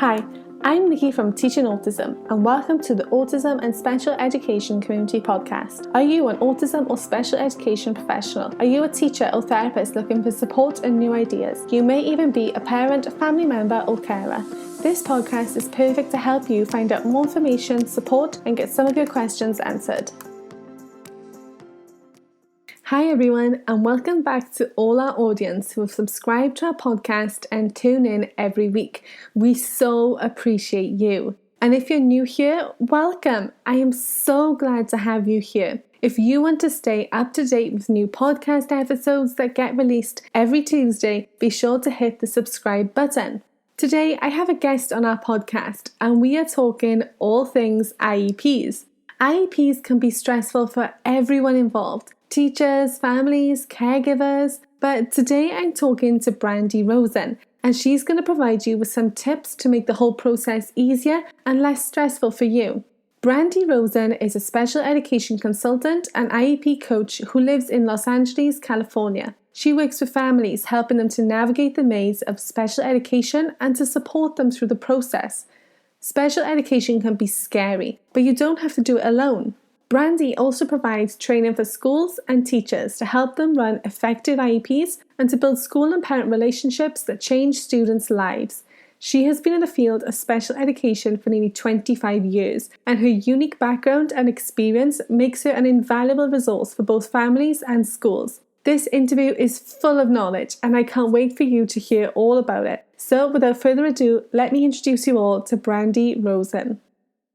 Hi, I'm Nikki from Teaching Autism, and welcome to the Autism and Special Education Community Podcast. Are you an autism or special education professional? Are you a teacher or therapist looking for support and new ideas? You may even be a parent, family member, or carer. This podcast is perfect to help you find out more information, support, and get some of your questions answered. Hi everyone, and welcome back to all our audience who have subscribed to our podcast and tune in every week. We so appreciate you. And if you're new here, welcome. I am so glad to have you here. If you want to stay up to date with new podcast episodes that get released every Tuesday, be sure to hit the subscribe button. Today, I have a guest on our podcast, and we are talking all things IEPs. IEPs can be stressful for everyone involved. Teachers, families, caregivers, but today I'm talking to Brandie Rosen, and she's going to provide you with some tips to make the whole process easier and less stressful for you. Brandie Rosen is a special education consultant and IEP coach who lives in Los Angeles, California. She works with families, helping them to navigate the maze of special education and to support them through the process. Special education can be scary, but you don't have to do it alone. Brandie also provides training for schools and teachers to help them run effective IEPs and to build school and parent relationships that change students' lives. She has been in the field of special education for nearly 25 years, and her unique background and experience makes her an invaluable resource for both families and schools. This interview is full of knowledge, and I can't wait for you to hear all about it. So without further ado, let me introduce you all to Brandie Rosen.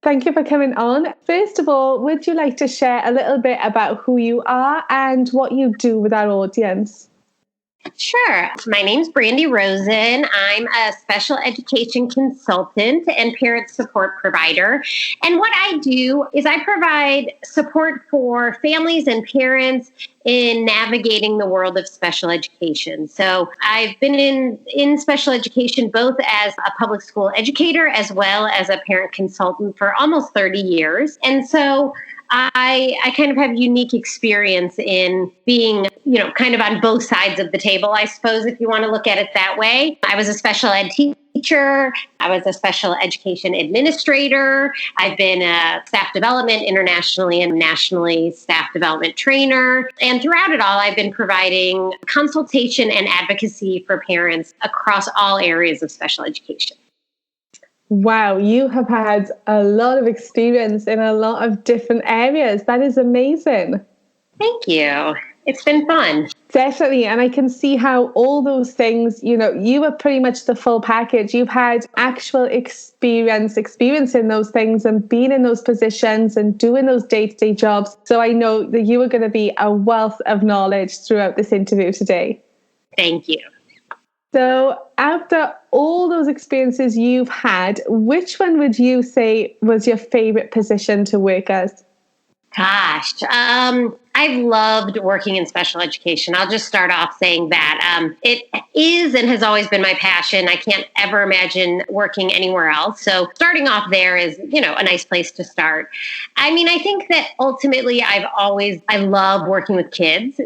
Thank you for coming on. First of all, would you like to share a little bit about who you are and what you do with our audience? Sure. My name's Brandie Rosen. I'm a special education consultant and parent support provider. And what I do is I provide support for families and parents in navigating the world of special education. So I've been in special education both as a public school educator as well as a parent consultant for almost 30 years. And so I kind of have unique experience in being, kind of on both sides of the table, I suppose, if you want to look at it that way. I was a special ed teacher. I was a special education administrator. I've been a staff development internationally and nationally staff development trainer. And throughout it all, I've been providing consultation and advocacy for parents across all areas of special education. Wow, you have had a lot of experience in a lot of different areas. That is amazing. Thank you. It's been fun. Definitely. And I can see how all those things, you are pretty much the full package. You've had actual experience in those things and being in those positions and doing those day-to-day jobs. So I know that you are going to be a wealth of knowledge throughout this interview today. Thank you. So after all those experiences you've had, which one would you say was your favorite position to work as? Gosh, I've loved working in special education. I'll just start off saying that it is and has always been my passion. I can't ever imagine working anywhere else. So starting off there is, a nice place to start. I mean, I think that ultimately I love working with kids,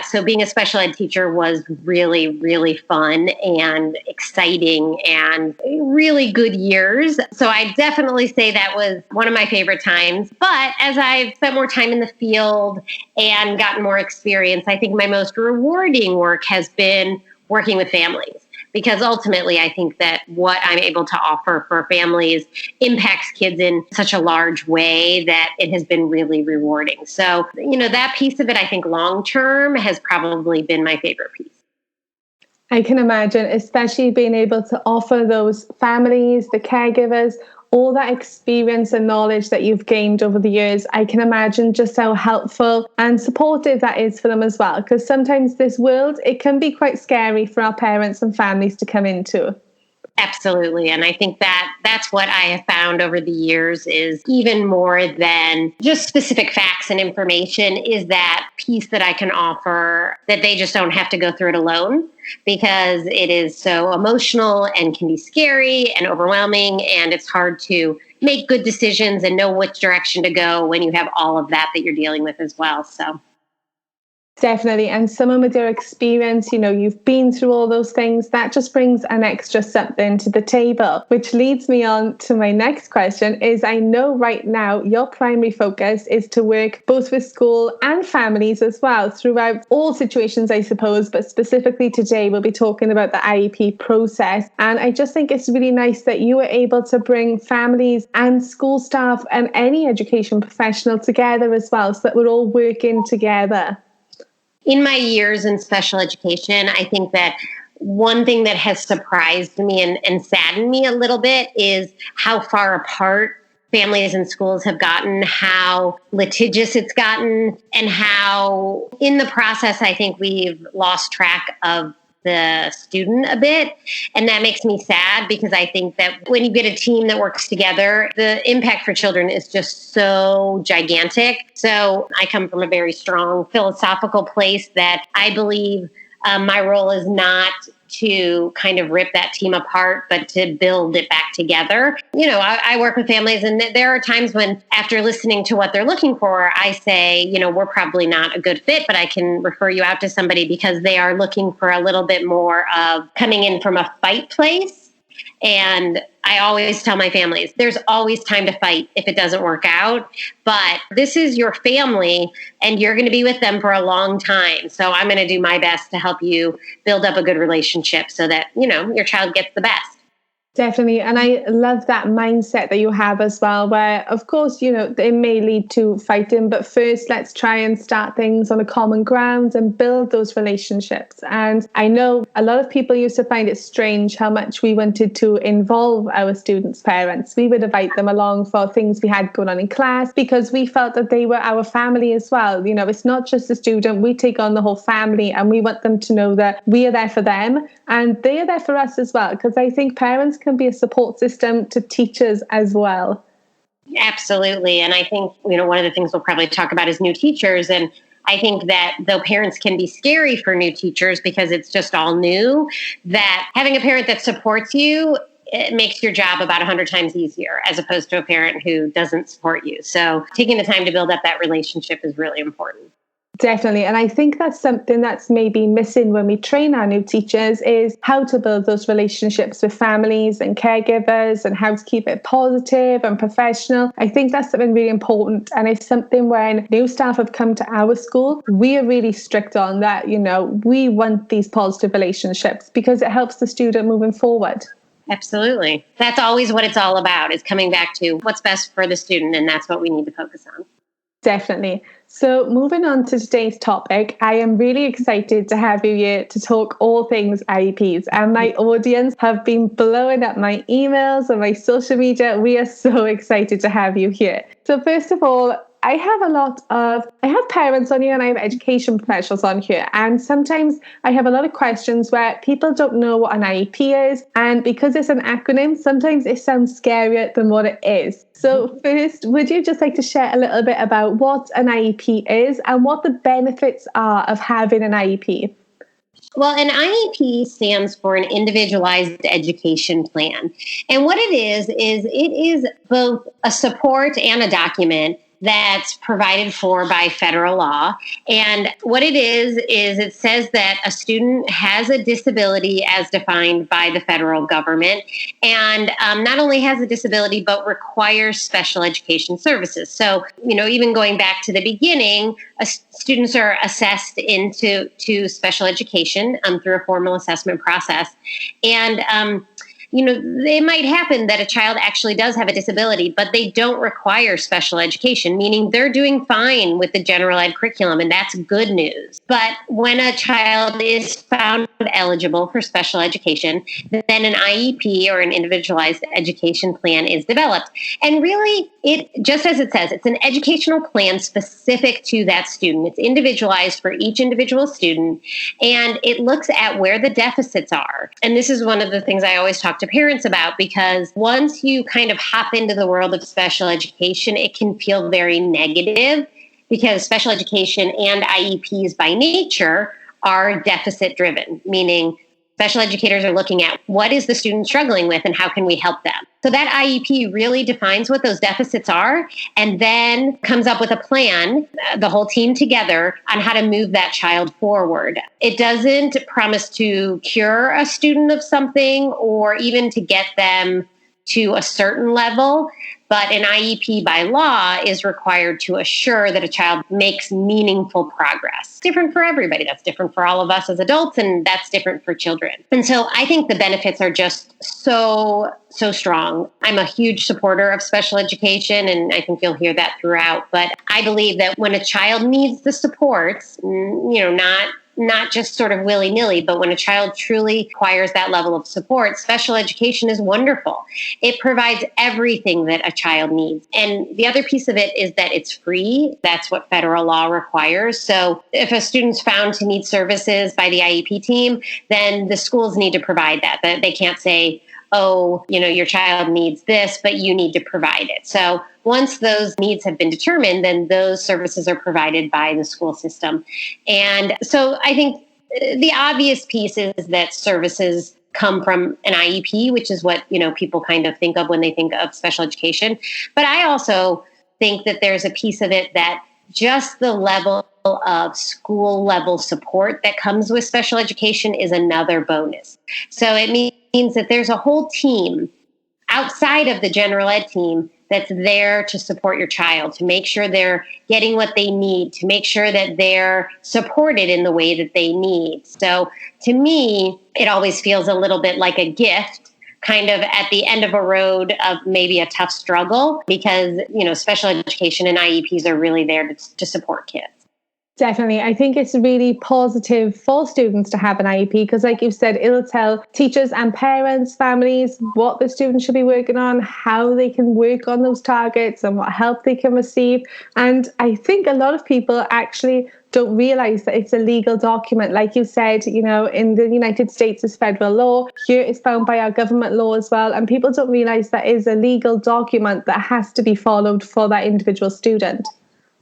so being a special ed teacher was really, really fun and exciting and really good years. So I definitely say that was one of my favorite times. But as I've spent more time in the field and gotten more experience, I think my most rewarding work has been working with families, because ultimately I think that what I'm able to offer for families impacts kids in such a large way that it has been really rewarding. So, that piece of it, I think long term has probably been my favorite piece. I can imagine, especially being able to offer those families, the caregivers, all that experience and knowledge that you've gained over the years. I can imagine just how helpful and supportive that is for them as well. Because sometimes this world, it can be quite scary for our parents and families to come into. Absolutely. And I think that's what I have found over the years is even more than just specific facts and information is that piece that I can offer that they just don't have to go through it alone, because it is so emotional and can be scary and overwhelming. And it's hard to make good decisions and know which direction to go when you have all of that you're dealing with as well. So Definitely. And someone with your experience, you've been through all those things, that just brings an extra something to the table, which leads me on to my next question is I know right now your primary focus is to work both with school and families as well throughout all situations, I suppose, but specifically today we'll be talking about the IEP process. And I just think it's really nice that you were able to bring families and school staff and any education professional together as well, so that we're all working together. In my years in special education, I think that one thing that has surprised me and saddened me a little bit is how far apart families and schools have gotten, how litigious it's gotten, and how in the process, I think we've lost track of the student a bit. And that makes me sad because I think that when you get a team that works together, the impact for children is just so gigantic. So I come from a very strong philosophical place that I believe my role is not to kind of rip that team apart, but to build it back together. I work with families, and there are times when, after listening to what they're looking for, I say, we're probably not a good fit, but I can refer you out to somebody because they are looking for a little bit more of coming in from a fight place. And I always tell my families, there's always time to fight if it doesn't work out. But this is your family and you're going to be with them for a long time. So I'm going to do my best to help you build up a good relationship so that, your child gets the best. Definitely. And I love that mindset that you have as well, where, of course, it may lead to fighting, but first let's try and start things on a common ground and build those relationships. And I know a lot of people used to find it strange how much we wanted to involve our students' parents. We would invite them along for things we had going on in class because we felt that they were our family as well. It's not just a student, we take on the whole family, and we want them to know that we are there for them and they are there for us as well. Because I think parents can be a support system to teachers as well. Absolutely. And I think, one of the things we'll probably talk about is new teachers. And I think that though parents can be scary for new teachers because it's just all new, that having a parent that supports you, it makes your job about 100 times easier as opposed to a parent who doesn't support you. So taking the time to build up that relationship is really important. Definitely. And I think that's something that's maybe missing when we train our new teachers is how to build those relationships with families and caregivers and how to keep it positive and professional. I think that's something really important. And it's something when new staff have come to our school, we are really strict on that. We want these positive relationships because it helps the student moving forward. Absolutely. That's always what it's all about, is coming back to what's best for the student. And that's what we need to focus on. Definitely. So moving on to today's topic, I am really excited to have you here to talk all things IEPs. And my audience have been blowing up my emails and my social media. We are so excited to have you here. So first of all, I have parents on here and I have education professionals on here. And sometimes I have a lot of questions where people don't know what an IEP is. And because it's an acronym, sometimes it sounds scarier than what it is. So first, would you just like to share a little bit about what an IEP is and what the benefits are of having an IEP? Well, an IEP stands for an individualized education plan. And what it is both a support and a document that's provided for by federal law. And what it is it says that a student has a disability as defined by the federal government, and not only has a disability, but requires special education services. So, even going back to the beginning, students are assessed into special education through a formal assessment process. And it might happen that a child actually does have a disability, but they don't require special education, meaning they're doing fine with the general ed curriculum, and that's good news. But when a child is found eligible for special education, then an IEP or an individualized education plan is developed. And really, it just as it says, it's an educational plan specific to that student. It's individualized for each individual student, and it looks at where the deficits are. And this is one of the things I always talk to parents about, because once you kind of hop into the world of special education, it can feel very negative because special education and IEPs by nature are deficit driven, meaning Special educators are looking at what is the student struggling with and how can we help them. So that IEP really defines what those deficits are and then comes up with a plan, the whole team together, on how to move that child forward. It doesn't promise to cure a student of something or even to get them to a certain level, but an IEP by law is required to assure that a child makes meaningful progress. Different for everybody. That's different for all of us as adults, and that's different for children. And so I think the benefits are just so strong. I'm a huge supporter of special education, and I think you'll hear that throughout. But I believe that when a child needs the supports, not just sort of willy-nilly, but when a child truly requires that level of support, special education is wonderful. It provides everything that a child needs. And the other piece of it is that it's free. That's what federal law requires. So if a student's found to need services by the IEP team, then the schools need to provide that. They can't say, oh, your child needs this, but you need to provide it. So once those needs have been determined, then those services are provided by the school system. And so I think the obvious piece is that services come from an IEP, which is what, people kind of think of when they think of special education. But I also think that there's a piece of it that just the level of school level support that comes with special education is another bonus. So it means that there's a whole team outside of the general ed team that's there to support your child, to make sure they're getting what they need, to make sure that they're supported in the way that they need. So to me, it always feels a little bit like a gift, kind of at the end of a road of maybe a tough struggle, because, special education and IEPs are really there to support kids. Definitely. I think it's really positive for students to have an IEP because, like you said, it'll tell teachers and parents, families, what the students should be working on, how they can work on those targets and what help they can receive. And I think a lot of people actually don't realize that it's a legal document. Like you said, in the United States is federal law. Here it's bound by our government law as well. And people don't realize that is a legal document that has to be followed for that individual student.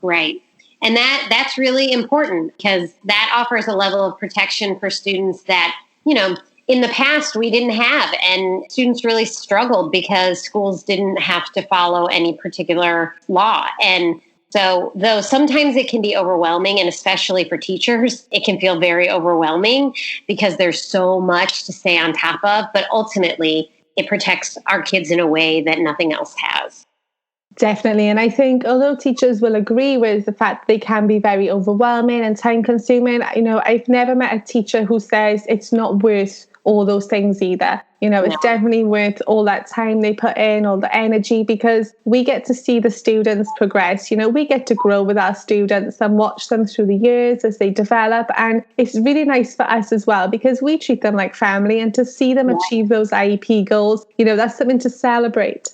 Right. And that's really important because that offers a level of protection for students that, in the past we didn't have. And students really struggled because schools didn't have to follow any particular law. And so though sometimes it can be overwhelming, and especially for teachers, it can feel very overwhelming because there's so much to stay on top of. But ultimately, it protects our kids in a way that nothing else has. Definitely. And I think although teachers will agree with the fact they can be very overwhelming and time consuming, I've never met a teacher who says it's not worth all those things either. It's definitely worth all that time they put in, all the energy, because we get to see the students progress. We get to grow with our students and watch them through the years as they develop. And it's really nice for us as well because we treat them like family, and to see them achieve those IEP goals, that's something to celebrate.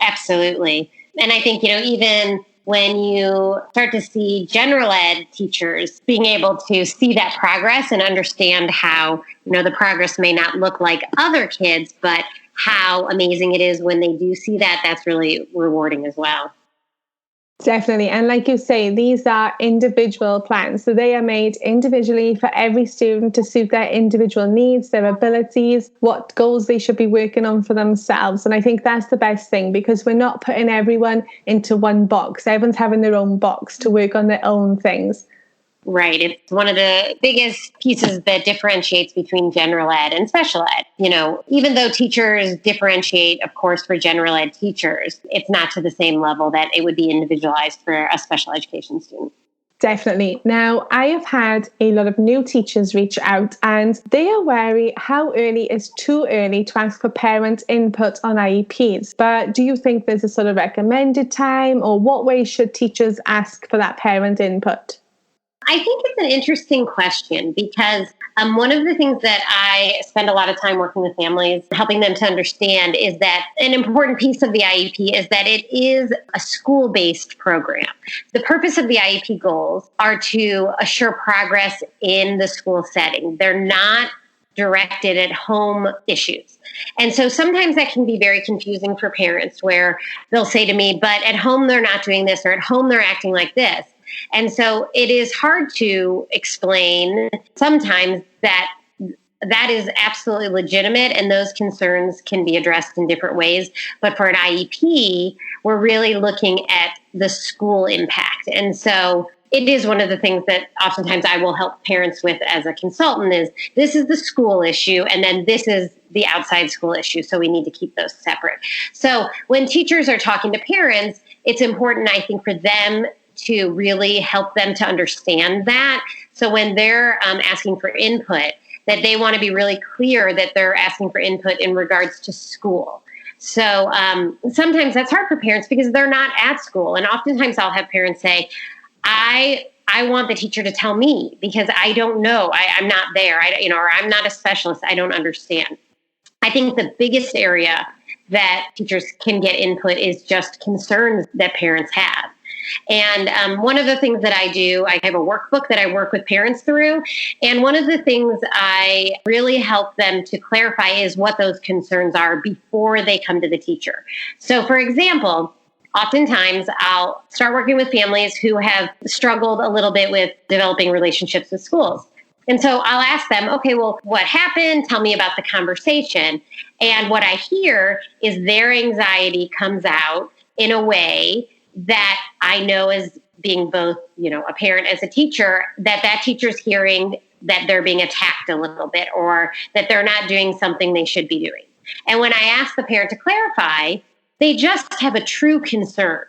Absolutely. And I think, even when you start to see general ed teachers being able to see that progress and understand how, the progress may not look like other kids, but how amazing it is when they do see that, that's really rewarding as well. Definitely. And like you say, these are individual plans. So they are made individually for every student to suit their individual needs, their abilities, what goals they should be working on for themselves. And I think that's the best thing because we're not putting everyone into one box. Everyone's having their own box to work on their own things. Right. It's one of the biggest pieces that differentiates between general ed and special ed. Even though teachers differentiate, of course, for general ed teachers, it's not to the same level that it would be individualized for a special education student. Definitely. Now, I have had a lot of new teachers reach out and they are wary how early is too early to ask for parent input on IEPs. But do you think there's a sort of recommended time, or what way should teachers ask for that parent input? I think it's an interesting question because one of the things that I spend a lot of time working with families, helping them to understand, is that an important piece of the IEP is that it is a school-based program. The purpose of the IEP goals are to assure progress in the school setting. They're not directed at home issues. And so sometimes that can be very confusing for parents where they'll say to me, but at home they're not doing this, or at home they're acting like this. And so it is hard to explain sometimes that that is absolutely legitimate, and those concerns can be addressed in different ways. But for an IEP, we're really looking at the school impact. And so it is one of the things that oftentimes I will help parents with as a consultant is this is the school issue, and then this is the outside school issue. So we need to keep those separate. So when teachers are talking to parents, it's important, I think, for them to really help them to understand that. So when they're asking for input, that they want to be really clear that they're asking for input in regards to school. So sometimes that's hard for parents because they're not at school. And oftentimes I'll have parents say, I want the teacher to tell me because I don't know. I'm not there. Or I'm not a specialist. I don't understand. I think the biggest area that teachers can get input is just concerns that parents have. And one of the things that I do, I have a workbook that I work with parents through. And one of the things I really help them to clarify is what those concerns are before they come to the teacher. So, for example, oftentimes I'll start working with families who have struggled a little bit with developing relationships with schools. And so I'll ask them, okay, well, what happened? Tell me about the conversation. And what I hear is their anxiety comes out in a way that I know as being both, a parent as a teacher, that teacher's hearing that they're being attacked a little bit or that they're not doing something they should be doing. And when I ask the parent to clarify, they just have a true concern,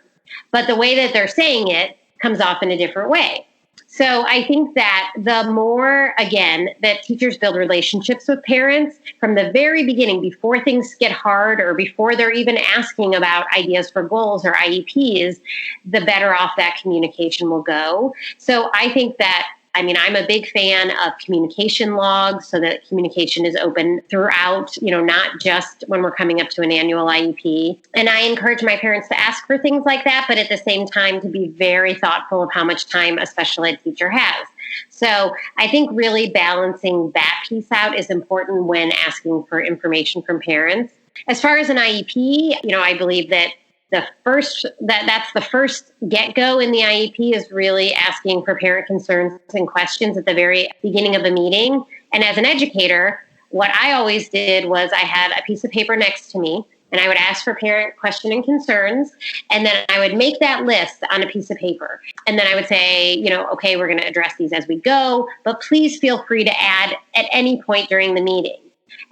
but the way that they're saying it comes off in a different way. So I think that the more, again, that teachers build relationships with parents from the very beginning, before things get hard or before they're even asking about ideas for goals or IEPs, the better off that communication will go. So I think that, I'm a big fan of communication logs so that communication is open throughout, not just when we're coming up to an annual IEP. And I encourage my parents to ask for things like that, but at the same time to be very thoughtful of how much time a special ed teacher has. So I think really balancing that piece out is important when asking for information from parents. As far as an IEP, I believe that that's the first get-go in the IEP is really asking for parent concerns and questions at the very beginning of a meeting. And as an educator, what I always did was I had a piece of paper next to me and I would ask for parent question and concerns. And then I would make that list on a piece of paper. And then I would say, okay, we're going to address these as we go, but please feel free to add at any point during the meeting.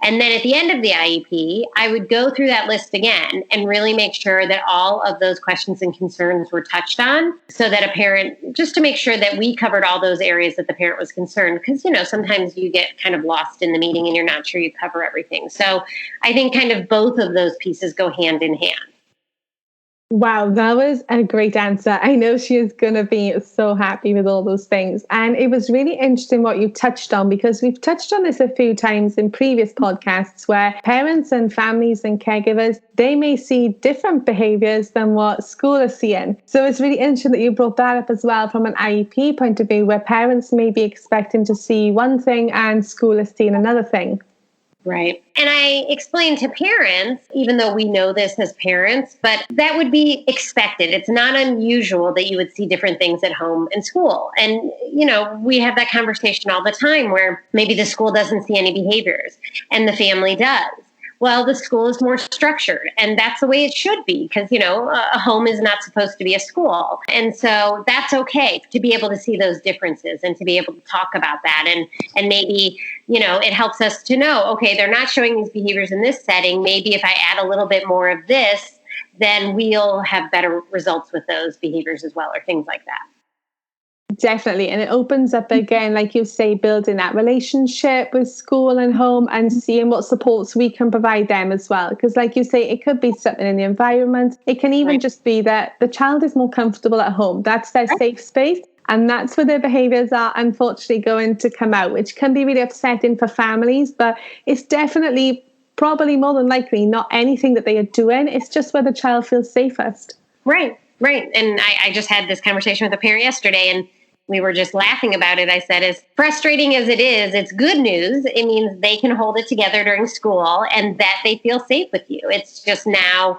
And then at the end of the IEP, I would go through that list again and really make sure that all of those questions and concerns were touched on so that a parent, just to make sure that we covered all those areas that the parent was concerned. Because, sometimes you get kind of lost in the meeting and you're not sure you cover everything. So I think kind of both of those pieces go hand in hand. Wow, that was a great answer. I know she is going to be so happy with all those things. And it was really interesting what you touched on, because we've touched on this a few times in previous podcasts where parents and families and caregivers, they may see different behaviors than what school is seeing. So it's really interesting that you brought that up as well from an IEP point of view, where parents may be expecting to see one thing and school is seeing another thing. Right. And I explain to parents, even though we know this as parents, but that would be expected. It's not unusual that you would see different things at home and school. And, we have that conversation all the time where maybe the school doesn't see any behaviors and the family does. Well, the school is more structured, and that's the way it should be because, a home is not supposed to be a school. And so that's okay to be able to see those differences and to be able to talk about that. And maybe, it helps us to know, okay, they're not showing these behaviors in this setting. Maybe if I add a little bit more of this, then we'll have better results with those behaviors as well, or things like that. Definitely. And it opens up again, like you say, building that relationship with school and home and seeing what supports we can provide them as well. Because like you say, it could be something in the environment. It can even just be that the child is more comfortable at home. That's their safe space. And that's where their behaviors are unfortunately going to come out, which can be really upsetting for families. But it's definitely probably more than likely not anything that they are doing. It's just where the child feels safest. Right. And I just had this conversation with a parent yesterday, and we were just laughing about it. I said, as frustrating as it is, it's good news. It means they can hold it together during school and that they feel safe with you. It's just now,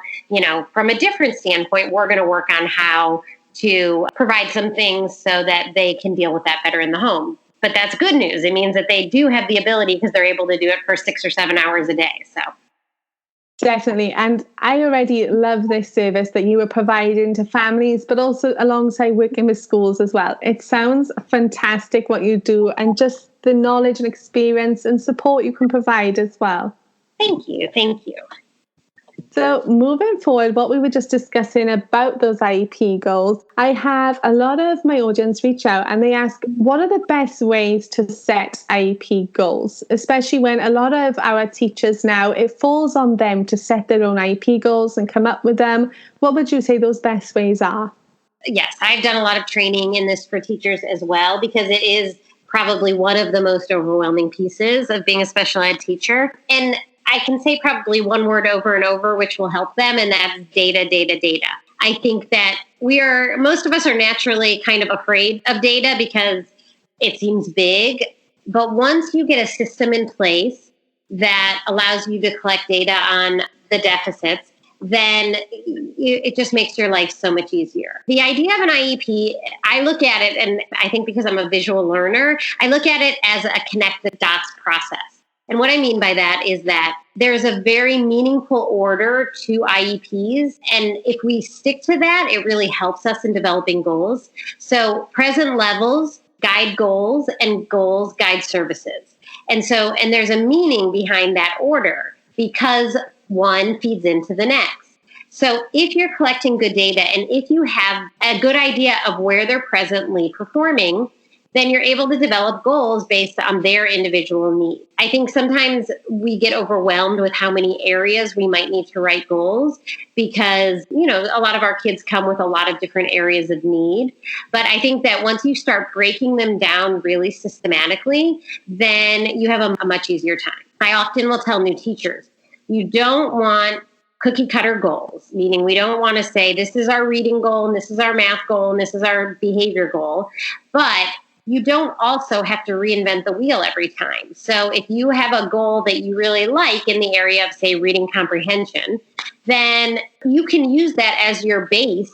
from a different standpoint, we're going to work on how to provide some things so that they can deal with that better in the home. But that's good news. It means that they do have the ability because they're able to do it for 6 or 7 hours a day. So Definitely. And I already love this service that you are providing to families, but also alongside working with schools as well. It sounds fantastic what you do and just the knowledge and experience and support you can provide as well. thank you. Thank you. So moving forward, what we were just discussing about those IEP goals, I have a lot of my audience reach out and they ask, what are the best ways to set IEP goals? Especially when a lot of our teachers now, it falls on them to set their own IEP goals and come up with them. What would you say those best ways are? Yes, I've done a lot of training in this for teachers as well, because it is probably one of the most overwhelming pieces of being a special ed teacher. And I can say probably one word over and over, which will help them, and that's data, data, data. I think that most of us are naturally kind of afraid of data because it seems big. But once you get a system in place that allows you to collect data on the deficits, then it just makes your life so much easier. The idea of an IEP, I look at it, and I think because I'm a visual learner, I look at it as a connect the dots process. And what I mean by that is that there's a very meaningful order to IEPs. And if we stick to that, it really helps us in developing goals. So present levels guide goals, and goals guide services. And there's a meaning behind that order because one feeds into the next. So if you're collecting good data and if you have a good idea of where they're presently performing, then you're able to develop goals based on their individual needs. I think sometimes we get overwhelmed with how many areas we might need to write goals because, a lot of our kids come with a lot of different areas of need. But I think that once you start breaking them down really systematically, then you have a much easier time. I often will tell new teachers, you don't want cookie cutter goals, meaning we don't want to say this is our reading goal and this is our math goal and this is our behavior goal. But you don't also have to reinvent the wheel every time. So if you have a goal that you really like in the area of, say, reading comprehension, then you can use that as your base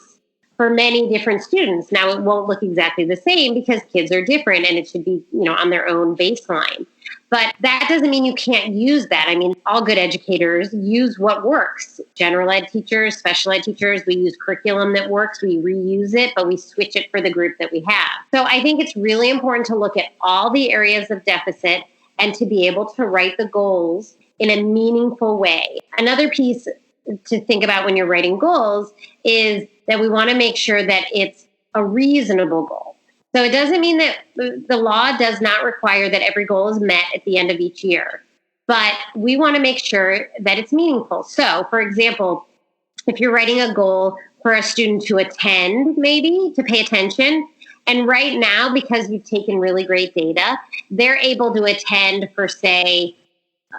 for many different students. Now, it won't look exactly the same because kids are different and it should be, on their own baseline. But that doesn't mean you can't use that. I mean, all good educators use what works. General ed teachers, special ed teachers, we use curriculum that works. We reuse it, but we switch it for the group that we have. So I think it's really important to look at all the areas of deficit and to be able to write the goals in a meaningful way. Another piece to think about when you're writing goals is that we want to make sure that it's a reasonable goal. So it doesn't mean that the law does not require that every goal is met at the end of each year, but we want to make sure that it's meaningful. So, for example, if you're writing a goal for a student to attend, maybe to pay attention, and right now, because you've taken really great data, they're able to attend for, say,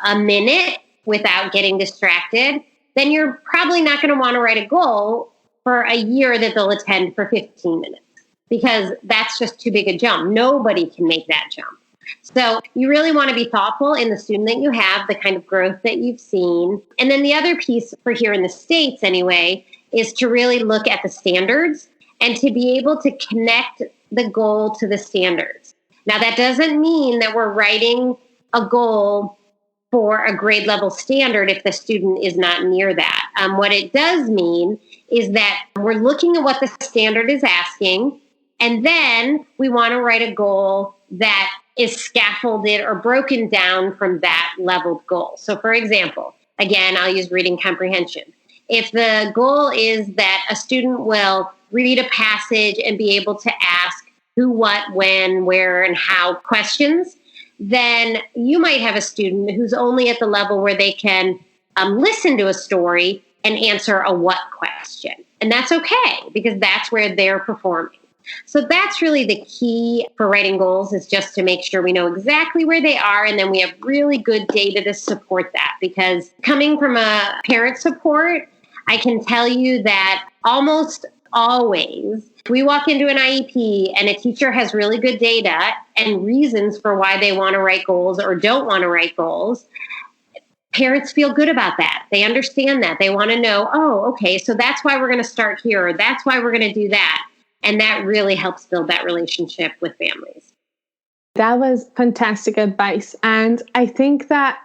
a minute without getting distracted, then you're probably not going to want to write a goal for a year that they'll attend for 15 minutes. Because that's just too big a jump. Nobody can make that jump. So you really want to be thoughtful in the student that you have, the kind of growth that you've seen. And then the other piece for here in the States anyway, is to really look at the standards and to be able to connect the goal to the standards. Now, that doesn't mean that we're writing a goal for a grade level standard if the student is not near that. What it does mean is that we're looking at what the standard is asking, and then we want to write a goal that is scaffolded or broken down from that leveled goal. So, for example, again, I'll use reading comprehension. If the goal is that a student will read a passage and be able to ask who, what, when, where, and how questions, then you might have a student who's only at the level where they can listen to a story and answer a what question. And that's okay because that's where they're performing. So that's really the key for writing goals, is just to make sure we know exactly where they are. And then we have really good data to support that. Because coming from a parent support, I can tell you that almost always, if we walk into an IEP and a teacher has really good data and reasons for why they want to write goals or don't want to write goals, parents feel good about that. They understand that. They want to know, oh, okay, so that's why we're going to start here, or that's why we're going to do that. And that really helps build that relationship with families. That was fantastic advice. And I think that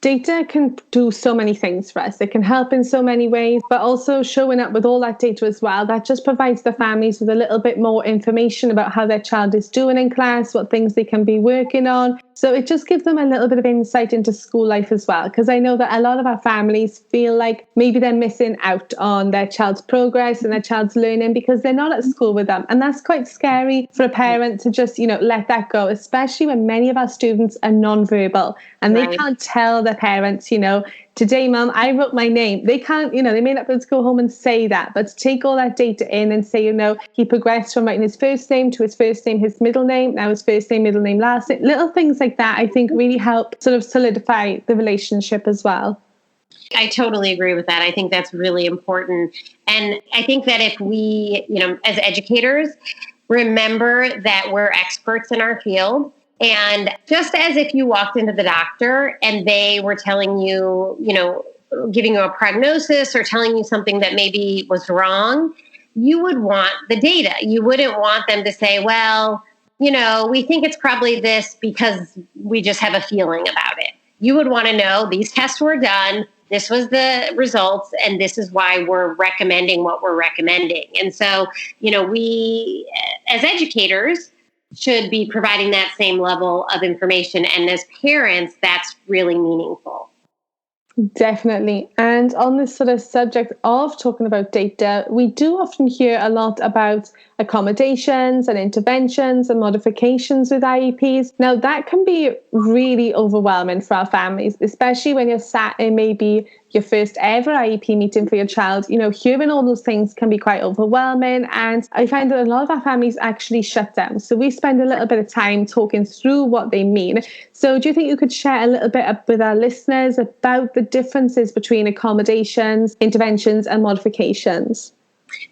data can do so many things for us. It can help in so many ways, but also showing up with all that data as well, that just provides the families with a little bit more information about how their child is doing in class, what things they can be working on. So it just gives them a little bit of insight into school life as well. Because I know that a lot of our families feel like maybe they're missing out on their child's progress and their child's learning because they're not at school with them. And that's quite scary for a parent to just, let that go, especially when many of our students are nonverbal and they can't tell their parents, today, Mum, I wrote my name. They can't, they may not be able to go home and say that, but to take all that data in and say, he progressed from writing his first name to his first name, his middle name, now his first name, middle name, last name, little things like that, I think really help sort of solidify the relationship as well. I totally agree with that. I think that's really important. And I think that if we, as educators, remember that we're experts in our field. And just as if you walked into the doctor and they were telling you, giving you a prognosis or telling you something that maybe was wrong, you would want the data. You wouldn't want them to say, well, we think it's probably this because we just have a feeling about it. You would want to know these tests were done, this was the results, and this is why we're recommending what we're recommending. And so, we as educators should be providing that same level of information. And as parents, that's really meaningful. Definitely. And on this sort of subject of talking about data, we do often hear a lot about accommodations and interventions and modifications with IEPs. Now, that can be really overwhelming for our families, especially when you're sat in maybe your first ever IEP meeting for your child. Hearing all those things can be quite overwhelming. And I find that a lot of our families actually shut down. So we spend a little bit of time talking through what they mean. So do you think you could share a little bit with our listeners about the differences between accommodations, interventions, and modifications?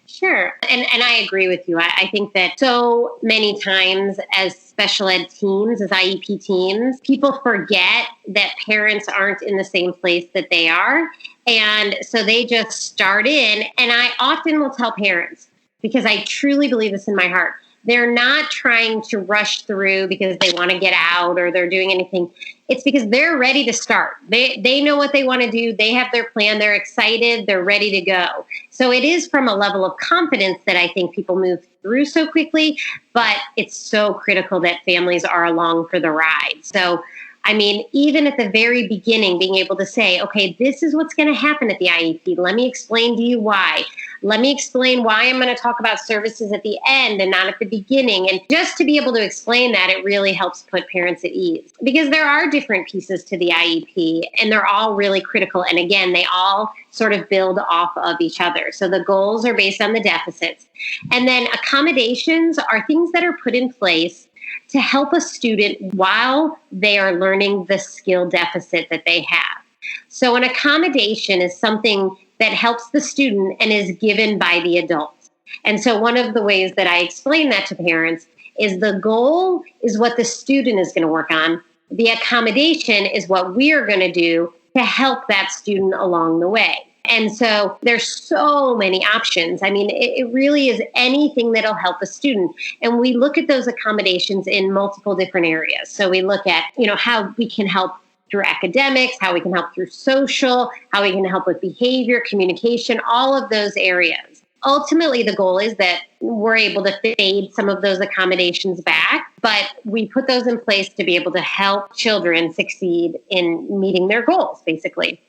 Sure. And I agree with you. I think that so many times as special ed teams, as IEP teams, people forget that parents aren't in the same place that they are. And so they just start in. And I often will tell parents, because I truly believe this in my heart, they're not trying to rush through because they want to get out or they're doing anything. It's because they're ready to start. They know what they want to do. They have their plan. They're excited. They're ready to go. So it is from a level of confidence that I think people move through so quickly, but it's so critical that families are along for the ride. So, even at the very beginning, being able to say, okay, this is what's going to happen at the IEP. Let me explain to you why. Let me explain why I'm going to talk about services at the end and not at the beginning. And just to be able to explain that, it really helps put parents at ease. Because there are different pieces to the IEP, and they're all really critical. And again, they all sort of build off of each other. So the goals are based on the deficits. And then accommodations are things that are put in place to help a student while they are learning the skill deficit that they have. So an accommodation is something that helps the student and is given by the adults. And so one of the ways that I explain that to parents is the goal is what the student is going to work on. The accommodation is what we are going to do to help that student along the way. And so there's so many options. It really is anything that'll help a student. And we look at those accommodations in multiple different areas. So we look at, how we can help through academics, how we can help through social, how we can help with behavior, communication, all of those areas. Ultimately, the goal is that we're able to fade some of those accommodations back, but we put those in place to be able to help children succeed in meeting their goals, basically.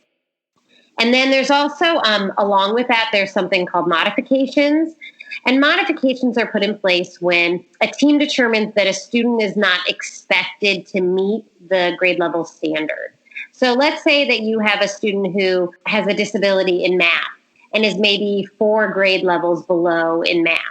And then there's also, along with that, there's something called modifications. And modifications are put in place when a team determines that a student is not expected to meet the grade level standard. So let's say that you have a student who has a disability in math and is maybe 4 grade levels below in math.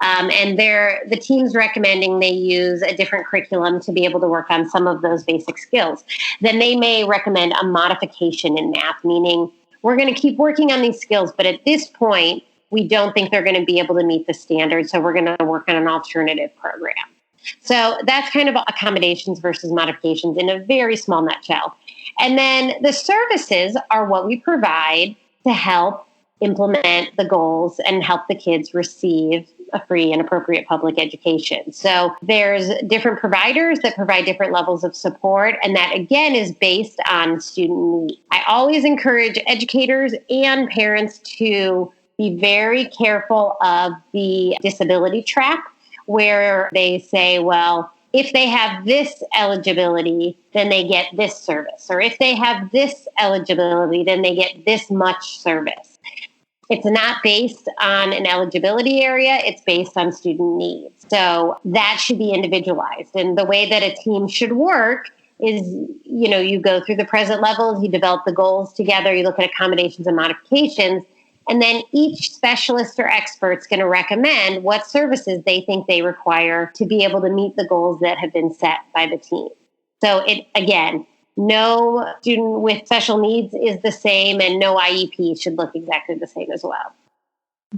And the team's recommending they use a different curriculum to be able to work on some of those basic skills. Then they may recommend a modification in math, meaning we're going to keep working on these skills, but at this point, we don't think they're going to be able to meet the standard, so we're going to work on an alternative program. So that's kind of accommodations versus modifications in a very small nutshell. And then the services are what we provide to help implement the goals and help the kids receive a free and appropriate public education. So there's different providers that provide different levels of support. And that, again, is based on student need. I always encourage educators and parents to be very careful of the disability trap, where they say, well, if they have this eligibility, then they get this service. Or if they have this eligibility, then they get this much service. It's not based on an eligibility area. It's based on student needs. So that should be individualized. And the way that a team should work is, you go through the present levels, you develop the goals together, you look at accommodations and modifications, and then each specialist or expert is going to recommend what services they think they require to be able to meet the goals that have been set by the team. So no student with special needs is the same, and no IEP should look exactly the same as well.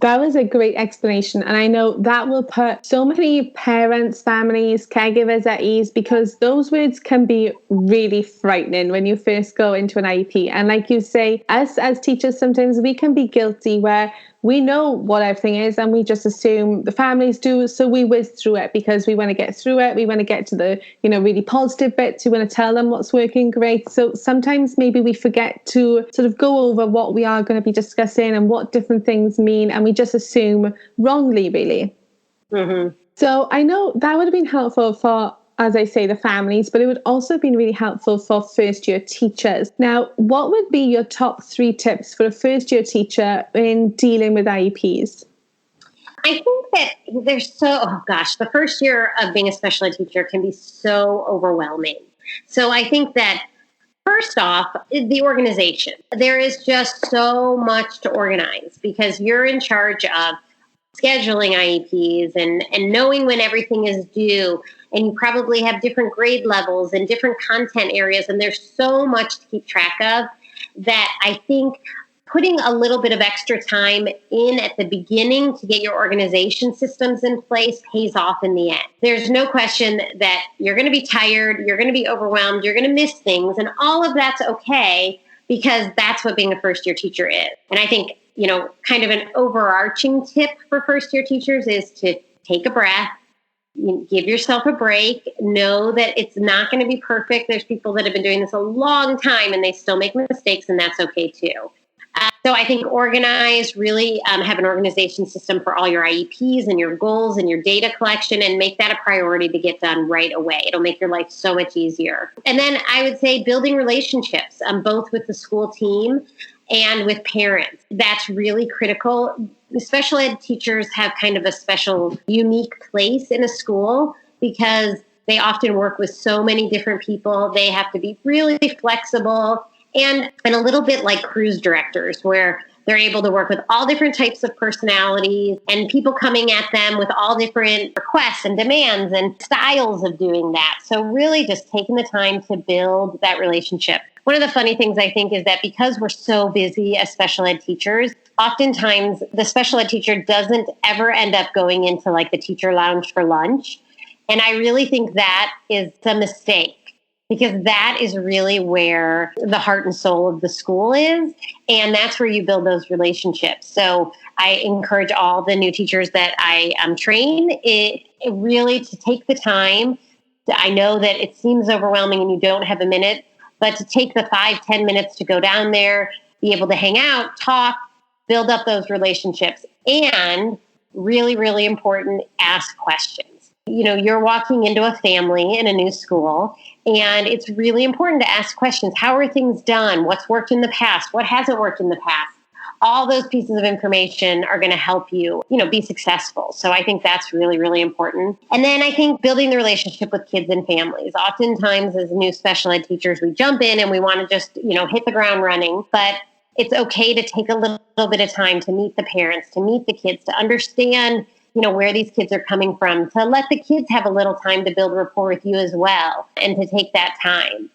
That was a great explanation. And I know that will put so many parents, families, caregivers at ease, because those words can be really frightening when you first go into an IEP. And like you say, us as teachers, sometimes we can be guilty where we know what everything is and we just assume the families do. So we whiz through it because we want to get through it. We want to get to the, really positive bits. We want to tell them what's working great. So sometimes maybe we forget to sort of go over what we are going to be discussing and what different things mean. And we just assume wrongly, really. Mm-hmm. So I know that would have been helpful for, as I say, the families, but it would also have been really helpful for first-year teachers. Now, what would be your top 3 tips for a first-year teacher in dealing with IEPs? I think that the first year of being a special ed teacher can be so overwhelming. So I think that first off, the organization. There is just so much to organize because you're in charge of scheduling IEPs and knowing when everything is due. And you probably have different grade levels and different content areas. And there's so much to keep track of that I think putting a little bit of extra time in at the beginning to get your organization systems in place pays off in the end. There's no question that you're going to be tired, you're going to be overwhelmed, you're going to miss things, and all of that's okay because that's what being a first-year teacher is. And I think, kind of an overarching tip for first-year teachers is to take a breath, give yourself a break, know that it's not going to be perfect. There's people that have been doing this a long time and they still make mistakes, and that's okay too. So I think organize, really have an organization system for all your IEPs and your goals and your data collection, and make that a priority to get done right away. It'll make your life so much easier. And then I would say building relationships, both with the school team and with parents. That's really critical. The special ed teachers have kind of a special, unique place in a school because they often work with so many different people. They have to be really flexible and a little bit like cruise directors, where they're able to work with all different types of personalities and people coming at them with all different requests and demands and styles of doing that. So really just taking the time to build that relationship. One of the funny things I think is that because we're so busy as special ed teachers, oftentimes the special ed teacher doesn't ever end up going into like the teacher lounge for lunch. And I really think that is a mistake, because that is really where the heart and soul of the school is. And that's where you build those relationships. So I encourage all the new teachers that I train it really to take the time. I know that it seems overwhelming and you don't have a minute, but to take the 5-10 minutes to go down there, be able to hang out, talk, build up those relationships, and really, really important, ask questions. You're walking into a family in a new school, and it's really important to ask questions. How are things done? What's worked in the past? What hasn't worked in the past? All those pieces of information are going to help you, be successful. So I think that's really, really important. And then I think building the relationship with kids and families. Oftentimes as new special ed teachers, we jump in and we want to just, hit the ground running. But it's okay to take a little bit of time to meet the parents, to meet the kids, to understand where these kids are coming from, to let the kids have a little time to build rapport with you as well, and to take that time.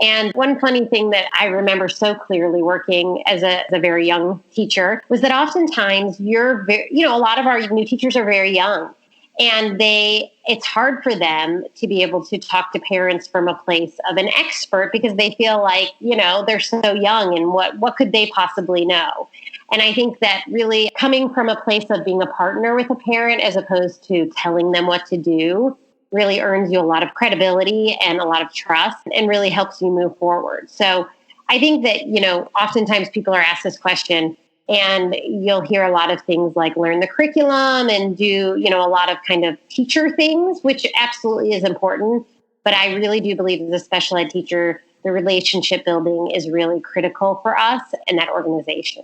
And one funny thing that I remember so clearly working as a very young teacher was that oftentimes a lot of our new teachers are very young, and it's hard for them to be able to talk to parents from a place of an expert because they feel like, they're so young and what could they possibly know? And I think that really coming from a place of being a partner with a parent as opposed to telling them what to do really earns you a lot of credibility and a lot of trust and really helps you move forward. So I think that, oftentimes people are asked this question and you'll hear a lot of things like learn the curriculum and do, a lot of kind of teacher things, which absolutely is important. But I really do believe as a special ed teacher, the relationship building is really critical for us and that organization.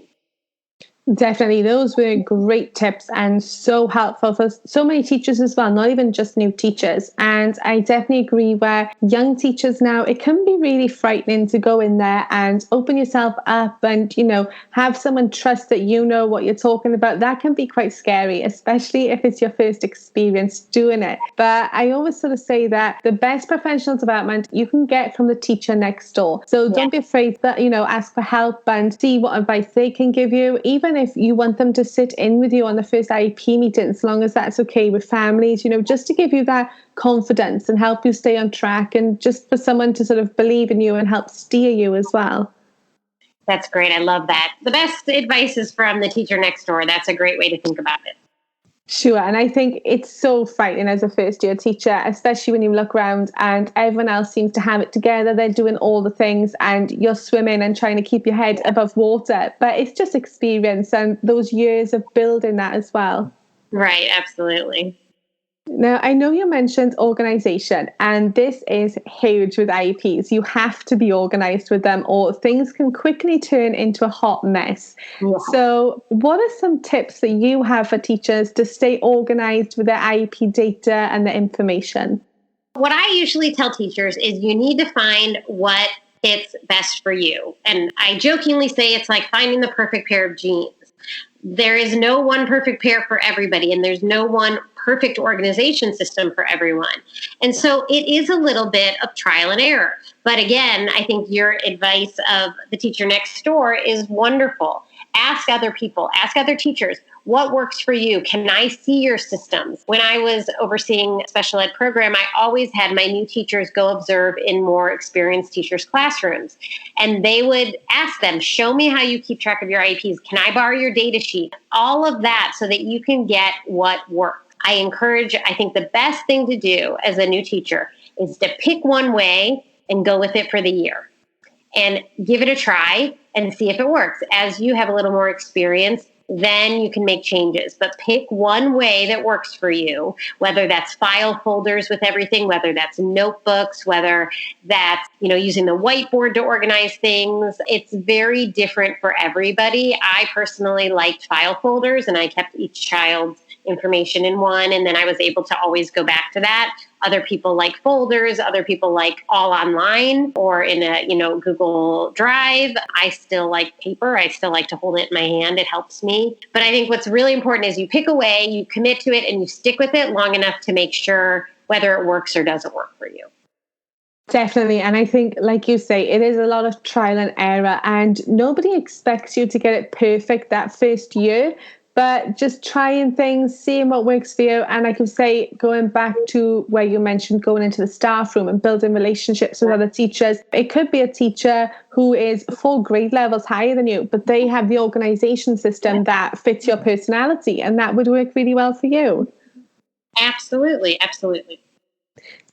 Definitely. Those were great tips and so helpful for so many teachers as well, not even just new teachers. And I definitely agree where young teachers now, it can be really frightening to go in there and open yourself up and, have someone trust that you know what you're talking about. That can be quite scary, especially if it's your first experience doing it. But I always sort of say that the best professional development you can get from the teacher next door. So don't be afraid that, ask for help and see what advice they can give you, even if you want them to sit in with you on the first IEP meeting, as long as that's okay with families, just to give you that confidence and help you stay on track and just for someone to sort of believe in you and help steer you as well. That's great. I love that. The best advice is from the teacher next door. That's a great way to think about it. Sure. And I think it's so frightening as a first year teacher, especially when you look around and everyone else seems to have it together. They're doing all the things and you're swimming and trying to keep your head above water. But it's just experience and those years of building that as well. Right. Absolutely. Now, I know you mentioned organization, and this is huge with IEPs. You have to be organized with them or things can quickly turn into a hot mess. Yeah. So what are some tips that you have for teachers to stay organized with their IEP data and the information? What I usually tell teachers is you need to find what fits best for you. And I jokingly say it's like finding the perfect pair of jeans. There is no one perfect pair for everybody, and there's no one perfect organization system for everyone. And so it is a little bit of trial and error. But again, I think your advice of the teacher next door is wonderful. Ask other people, ask other teachers, what works for you? Can I see your systems? When I was overseeing a special ed program, I always had my new teachers go observe in more experienced teachers' classrooms. And they would ask them, show me how you keep track of your IEPs. Can I borrow your data sheet? All of that so that you can get what works. I think the best thing to do as a new teacher is to pick one way and go with it for the year and give it a try and see if it works. As you have a little more experience, then you can make changes. But pick one way that works for you, whether that's file folders with everything, whether that's notebooks, whether that's, using the whiteboard to organize things. It's very different for everybody. I personally liked file folders and I kept each child's information in one, and then I was able to always go back to that. Other people like folders, other people like all online or in a, Google Drive. I still like paper. I still like to hold it in my hand. It helps me. But I think what's really important is you pick a way, you commit to it, and you stick with it long enough to make sure whether it works or doesn't work for you. Definitely. And I think, like you say, it is a lot of trial and error, and nobody expects you to get it perfect that first year. But just trying things, seeing what works for you. And I can say, going back to where you mentioned going into the staff room and building relationships with other teachers, it could be a teacher who is 4 grade levels higher than you, but they have the organization system that fits your personality, and that would work really well for you. Absolutely. Absolutely.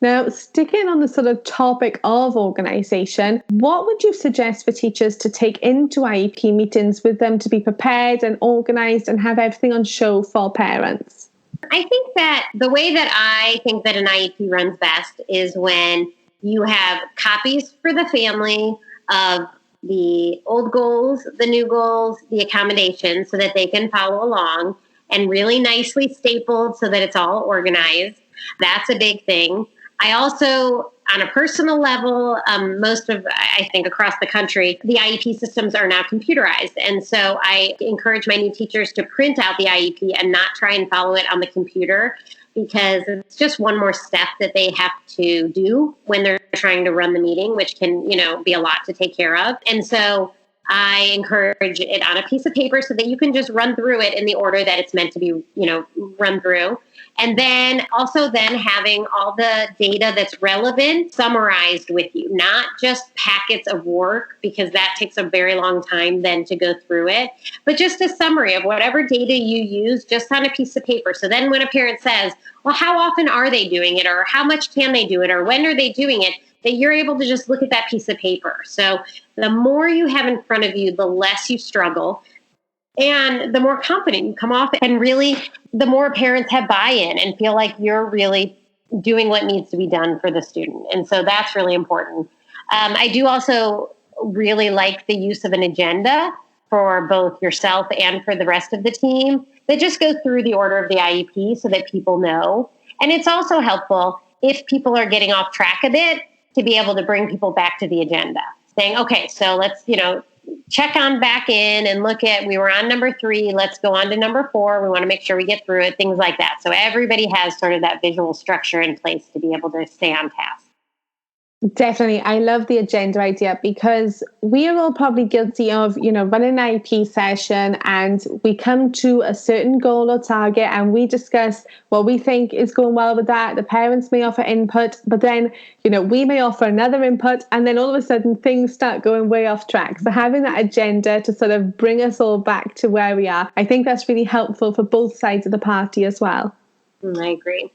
Now, sticking on the sort of topic of organisation, what would you suggest for teachers to take into IEP meetings with them to be prepared and organised and have everything on show for parents? I think that the way that I think that an IEP runs best is when you have copies for the family of the old goals, the new goals, the accommodations so that they can follow along, and really nicely stapled so that it's all organized. That's a big thing. I also, on a personal level, I think across the country, the IEP systems are now computerized. And so I encourage my new teachers to print out the IEP and not try and follow it on the computer, because it's just one more step that they have to do when they're trying to run the meeting, which can, be a lot to take care of. And so I encourage it on a piece of paper so that you can just run through it in the order that it's meant to be, run through. And then also then having all the data that's relevant summarized with you, not just packets of work, because that takes a very long time then to go through it, but just a summary of whatever data you use just on a piece of paper. So then when a parent says, well, how often are they doing it? Or how much can they do it? Or when are they doing it? That you're able to just look at that piece of paper. So the more you have in front of you, the less you struggle. And the more confident you come off, and really the more parents have buy-in and feel like you're really doing what needs to be done for the student. And so that's really important. I do also really like the use of an agenda for both yourself and for the rest of the team that just goes through the order of the IEP so that people know. And it's also helpful if people are getting off track a bit to be able to bring people back to the agenda, saying, okay, so let's, check on back in and look at, we were on number 3, let's go on to number 4. We want to make sure we get through it, things like that. So everybody has sort of that visual structure in place to be able to stay on task. Definitely. I love the agenda idea because we are all probably guilty of, running an IEP session and we come to a certain goal or target and we discuss what we think is going well with that. The parents may offer input, but then, we may offer another input and then all of a sudden things start going way off track. So having that agenda to sort of bring us all back to where we are, I think that's really helpful for both sides of the party as well. I agree.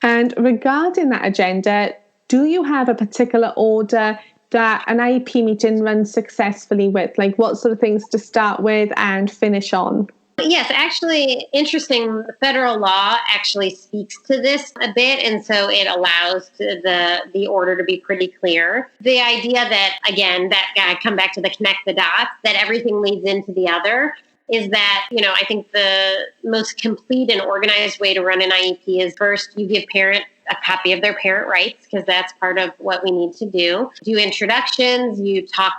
And regarding that agenda, do you have a particular order that an IEP meeting runs successfully with? Like what sort of things to start with and finish on? Yes, actually, interesting. Federal law actually speaks to this a bit, and so it allows the order to be pretty clear. The idea that, again, that I come back to the connect the dots, that everything leads into the other, is that, I think the most complete and organized way to run an IEP is first you give parent a copy of their parent rights, because that's part of what we need to do. Do introductions, you talk,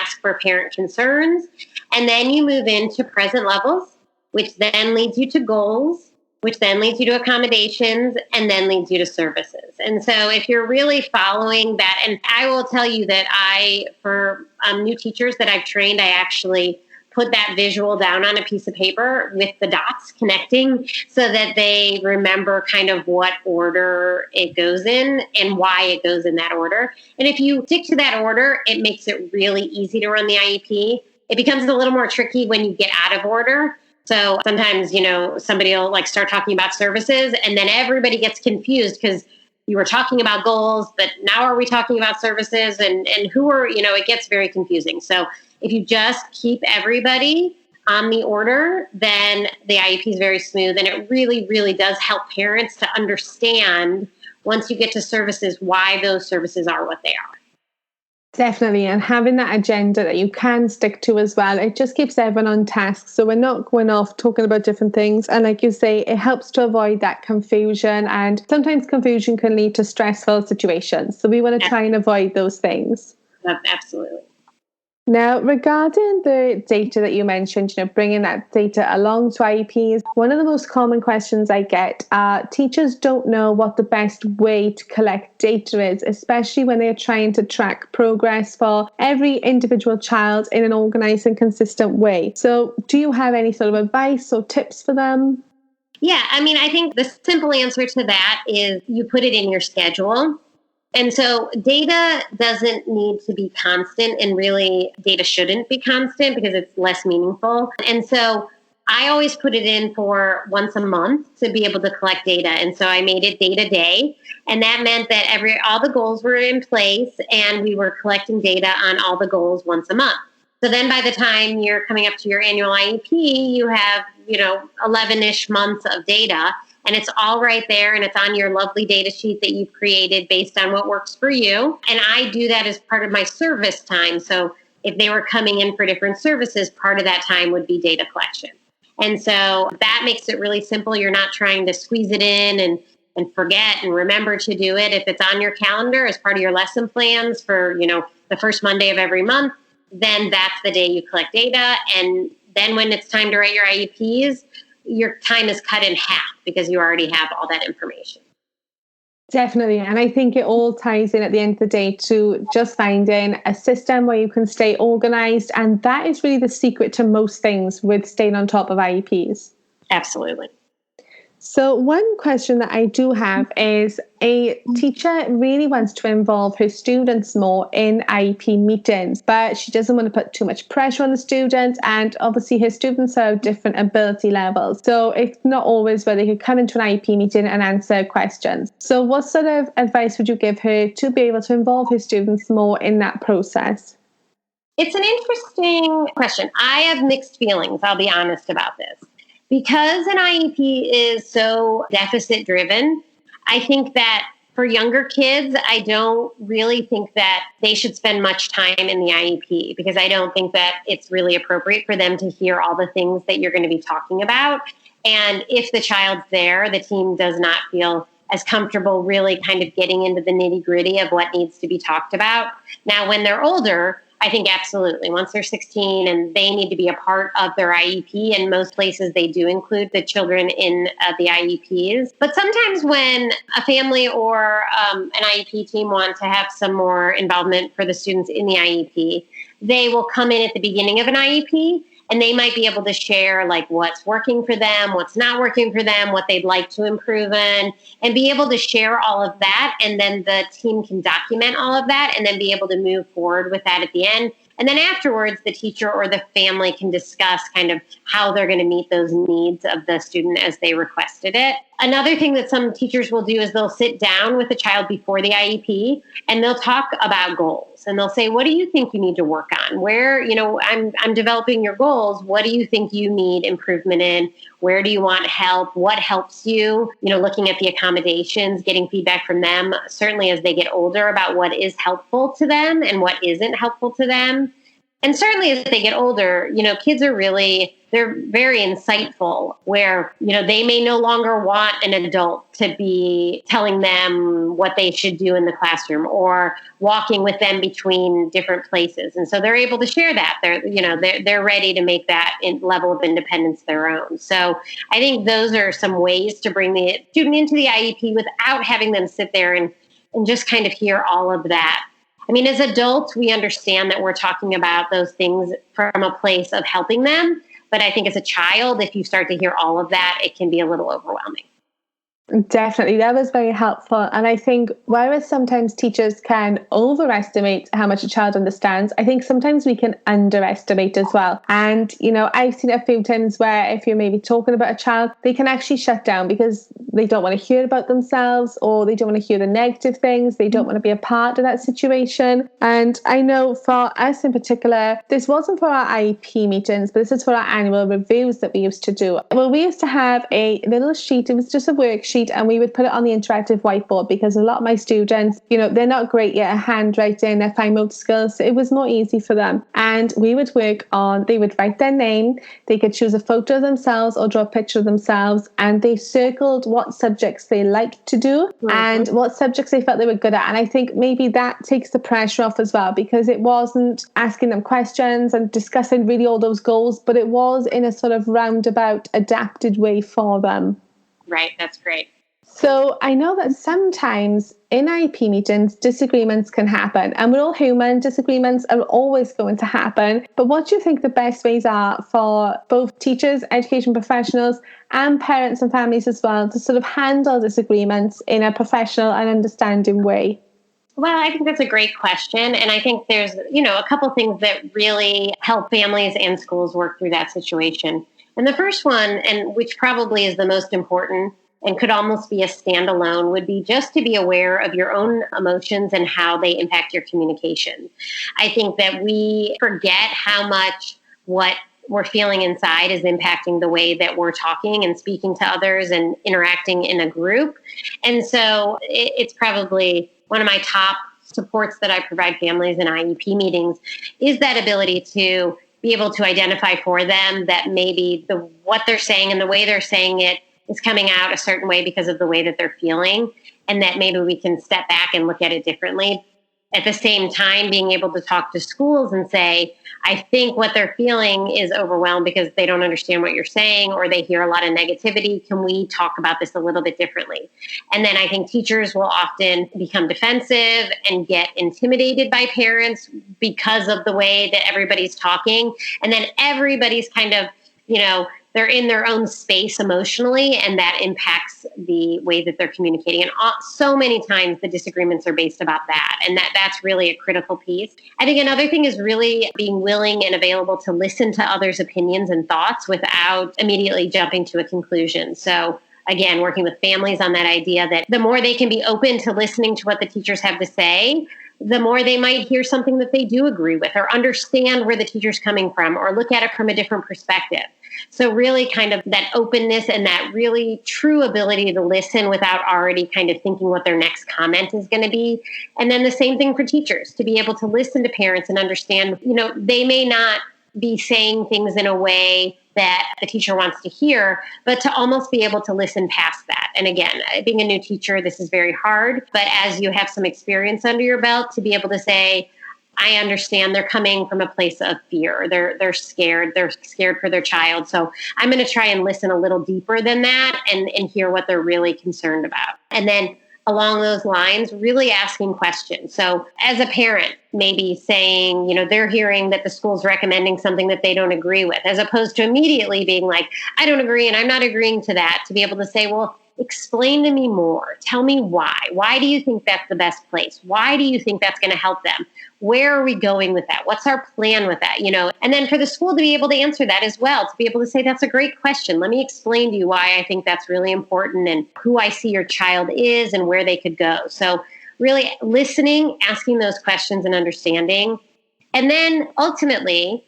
ask for parent concerns, and then you move into present levels, which then leads you to goals, which then leads you to accommodations, and then leads you to services. And so if you're really following that, and I will tell you that for new teachers that I've trained, I actually put that visual down on a piece of paper with the dots connecting so that they remember kind of what order it goes in and why it goes in that order. And if you stick to that order, it makes it really easy to run the IEP. It becomes a little more tricky when you get out of order. So sometimes, somebody will start talking about services and then everybody gets confused because you were talking about goals, but now are we talking about services and who are, it gets very confusing. So if you just keep everybody on the order, then the IEP is very smooth. And it really, really does help parents to understand once you get to services, why those services are what they are. Definitely. And having that agenda that you can stick to as well, it just keeps everyone on task. So we're not going off talking about different things. And like you say, it helps to avoid that confusion. And sometimes confusion can lead to stressful situations. So we want to try and avoid those things. Absolutely. Now, regarding the data that you mentioned, bringing that data along to IEPs, one of the most common questions I get are teachers don't know what the best way to collect data is, especially when they're trying to track progress for every individual child in an organised and consistent way. So do you have any sort of advice or tips for them? Yeah, I think the simple answer to that is you put it in your schedule. And so data doesn't need to be constant, and really data shouldn't be constant because it's less meaningful. And so I always put it in for once a month to be able to collect data. And so I made it data day. And that meant that all the goals were in place and we were collecting data on all the goals once a month. So then by the time you're coming up to your annual IEP, you have, 11-ish months of data. And it's all right there, and it's on your lovely data sheet that you've created based on what works for you. And I do that as part of my service time. So if they were coming in for different services, part of that time would be data collection. And so that makes it really simple. You're not trying to squeeze it in and forget and remember to do it. If it's on your calendar as part of your lesson plans for, the first Monday of every month, then that's the day you collect data. And then when it's time to write your IEPs, your time is cut in half because you already have all that information. Definitely. And I think it all ties in at the end of the day to just finding a system where you can stay organized. And that is really the secret to most things with staying on top of IEPs. Absolutely. So one question that I do have is a teacher really wants to involve her students more in IEP meetings, but she doesn't want to put too much pressure on the students. And obviously her students are of different ability levels. So it's not always where they could come into an IEP meeting and answer questions. So what sort of advice would you give her to be able to involve her students more in that process? It's an interesting question. I have mixed feelings, I'll be honest about this. Because an IEP is so deficit driven, I think that for younger kids, I don't really think that they should spend much time in the IEP because I don't think that it's really appropriate for them to hear all the things that you're going to be talking about. And if the child's there, the team does not feel as comfortable really kind of getting into the nitty gritty of what needs to be talked about. Now, when they're older, I think absolutely. Once they're 16 and they need to be a part of their IEP, and most places they do include the children in the IEPs. But sometimes when a family or an IEP team want to have some more involvement for the students in the IEP, they will come in at the beginning of an IEP and they might be able to share like what's working for them, what's not working for them, what they'd like to improve in, and be able to share all of that. And then the team can document all of that and then be able to move forward with that at the end. And then afterwards, the teacher or the family can discuss kind of how they're going to meet those needs of the student as they requested it. Another thing that some teachers will do is they'll sit down with the child before the IEP and they'll talk about goals. And they'll say, what do you think you need to work on? Where, I'm developing your goals. What do you think you need improvement in? Where do you want help? What helps you? Looking at the accommodations, getting feedback from them, certainly as they get older about what is helpful to them and what isn't helpful to them. And certainly as they get older, kids are they're very insightful where, they may no longer want an adult to be telling them what they should do in the classroom or walking with them between different places. And so they're able to share that. They're ready to make that level of independence their own. So I think those are some ways to bring the student into the IEP without having them sit there and just kind of hear all of that. I mean, as adults, we understand that we're talking about those things from a place of helping them. But I think as a child, if you start to hear all of that, it can be a little overwhelming. Definitely. That was very helpful. And I think whereas sometimes teachers can overestimate how much a child understands, I think sometimes we can underestimate as well. And, I've seen a few times where if you're maybe talking about a child, they can actually shut down because they don't want to hear about themselves or they don't want to hear the negative things. They don't want to be a part of that situation. And I know for us in particular, this wasn't for our IEP meetings, but this is for our annual reviews that we used to do. Well, we used to have a little sheet. It was just a worksheet and we would put it on the interactive whiteboard because a lot of my students, they're not great yet at handwriting, their fine motor skills. So it was more easy for them. And we would they would write their name, they could choose a photo of themselves or draw a picture of themselves, and they circled what subjects they liked to do and what subjects they felt they were good at. And I think maybe that takes the pressure off as well because it wasn't asking them questions and discussing really all those goals, but it was in a sort of roundabout, adapted way for them. Right, that's great. So I know that sometimes in IEP meetings, disagreements can happen, and we're all human. Disagreements are always going to happen. But what do you think the best ways are for both teachers, education professionals, and parents and families as well to sort of handle disagreements in a professional and understanding way? Well, I think that's a great question. And I think there's, a couple things that really help families and schools work through that situation. And the first one, and which probably is the most important and could almost be a standalone, would be just to be aware of your own emotions and how they impact your communication. I think that we forget how much what we're feeling inside is impacting the way that we're talking and speaking to others and interacting in a group. And so it's probably one of my top supports that I provide families in IEP meetings is that ability to be able to identify for them that maybe what they're saying and the way they're saying it is coming out a certain way because of the way that they're feeling, and that maybe we can step back and look at it differently. At the same time, being able to talk to schools and say, I think what they're feeling is overwhelmed because they don't understand what you're saying or they hear a lot of negativity. Can we talk about this a little bit differently? And then I think teachers will often become defensive and get intimidated by parents because of the way that everybody's talking. And then everybody's kind of they're in their own space emotionally, and that impacts the way that they're communicating. And so many times the disagreements are based about that. And that's really a critical piece. I think another thing is really being willing and available to listen to others' opinions and thoughts without immediately jumping to a conclusion. So again, working with families on that idea that the more they can be open to listening to what the teachers have to say, the more they might hear something that they do agree with or understand where the teacher's coming from or look at it from a different perspective. So really kind of that openness and that really true ability to listen without already kind of thinking what their next comment is going to be. And then the same thing for teachers, to be able to listen to parents and understand, they may not be saying things in a way that the teacher wants to hear, but to almost be able to listen past that. And again, being a new teacher, this is very hard, but as you have some experience under your belt, to be able to say, I understand they're coming from a place of fear. They're scared. They're scared for their child. So I'm going to try and listen a little deeper than that and hear what they're really concerned about. And then along those lines, really asking questions. So as a parent, maybe saying, they're hearing that the school's recommending something that they don't agree with, as opposed to immediately being like, I don't agree and I'm not agreeing to that, to be able to say, well, explain to me more. Tell me why. Why do you think that's the best place? Why do you think that's going to help them? Where are we going with that? What's our plan with that? And then for the school to be able to answer that as well, to be able to say, that's a great question. Let me explain to you why I think that's really important and who I see your child is and where they could go. So really listening, asking those questions and understanding. And then ultimately,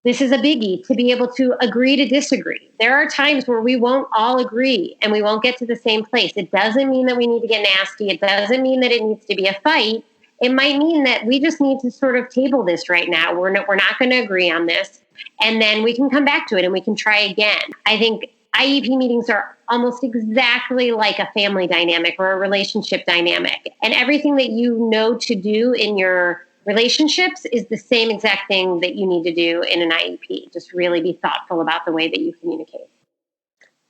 this is a biggie, to be able to agree to disagree. There are times where we won't all agree and we won't get to the same place. It doesn't mean that we need to get nasty. It doesn't mean that it needs to be a fight. It might mean that we just need to sort of table this right now. We're not going to agree on this. And then we can come back to it and we can try again. I think IEP meetings are almost exactly like a family dynamic or a relationship dynamic. And everything that you know to do in your relationships is the same exact thing that you need to do in an IEP. Just really be thoughtful about the way that you communicate.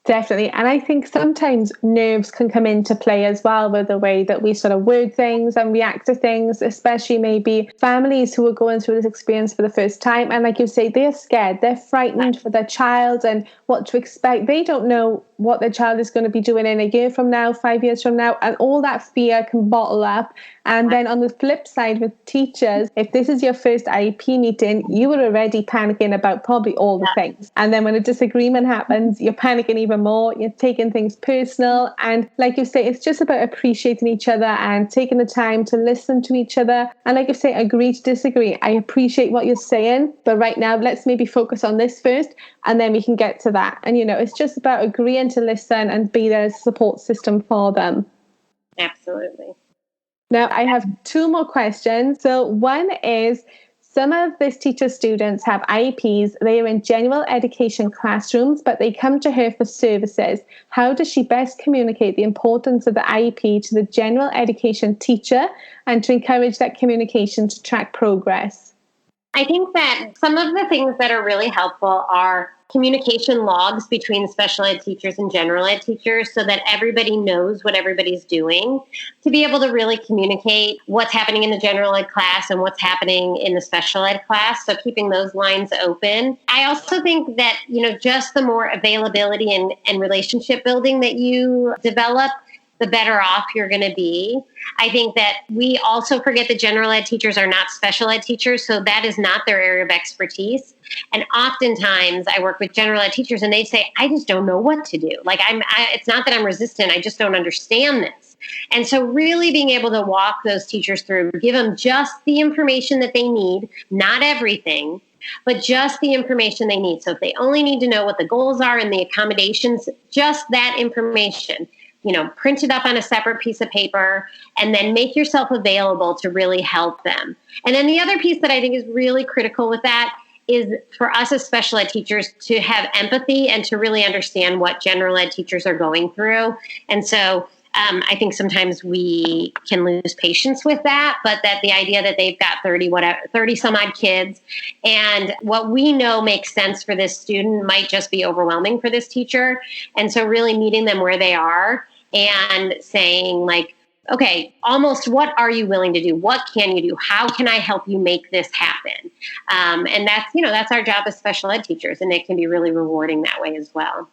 Definitely. And I think sometimes nerves can come into play as well with the way that we sort of word things and react to things, especially maybe families who are going through this experience for the first time. And like you say, they're scared, they're frightened for their child and what to expect. They don't know what their child is going to be doing in a year from now, 5 years from now. And all that fear can bottle up. And then on the flip side with teachers, if this is your first IEP meeting, you were already panicking about probably all the things. And then when a disagreement happens, you're panicking even more, you're taking things personal. And like you say, it's just about appreciating each other and taking the time to listen to each other. And like you say, agree to disagree. I appreciate what you're saying, but right now, let's maybe focus on this first, and then we can get to that. And, it's just about agreeing to listen and be there as a support system for them. Absolutely. Now, I have two more questions. So one is, some of this teacher students have IEPs. They are in general education classrooms, but they come to her for services. How does she best communicate the importance of the IEP to the general education teacher and to encourage that communication to track progress? I think that some of the things that are really helpful are communication logs between special ed teachers and general ed teachers so that everybody knows what everybody's doing, to be able to really communicate what's happening in the general ed class and what's happening in the special ed class. So keeping those lines open. I also think that, just the more availability and relationship building that you develop, the better off you're going to be. I think that we also forget that general ed teachers are not special ed teachers, so that is not their area of expertise. And oftentimes I work with general ed teachers and they say, I just don't know what to do. Like it's not that I'm resistant, I just don't understand this. And so really being able to walk those teachers through, give them just the information that they need, not everything, but just the information they need. So if they only need to know what the goals are and the accommodations, just that information. Print it up on a separate piece of paper and then make yourself available to really help them. And then the other piece that I think is really critical with that is for us as special ed teachers to have empathy and to really understand what general ed teachers are going through. And so I think sometimes we can lose patience with that, but that the idea that they've got 30 some odd kids and what we know makes sense for this student might just be overwhelming for this teacher. And so really meeting them where they are and saying like, okay, almost what are you willing to do? What can you do? How can I help you make this happen? And that's our job as special ed teachers, and it can be really rewarding that way as well.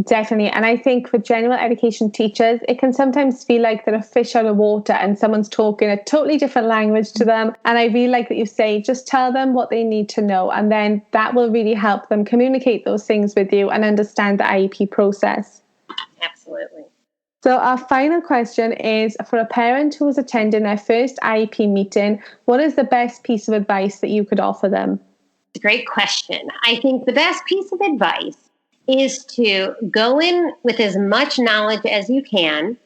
Definitely. And I think for general education teachers, it can sometimes feel like they're a fish out of water and someone's talking a totally different language to them. And I really like that you say, just tell them what they need to know. And then that will really help them communicate those things with you and understand the IEP process. Absolutely. So our final question is, for a parent who is attending their first IEP meeting, what is the best piece of advice that you could offer them? It's a great question. I think the best piece of advice is to go in with as much knowledge as you can,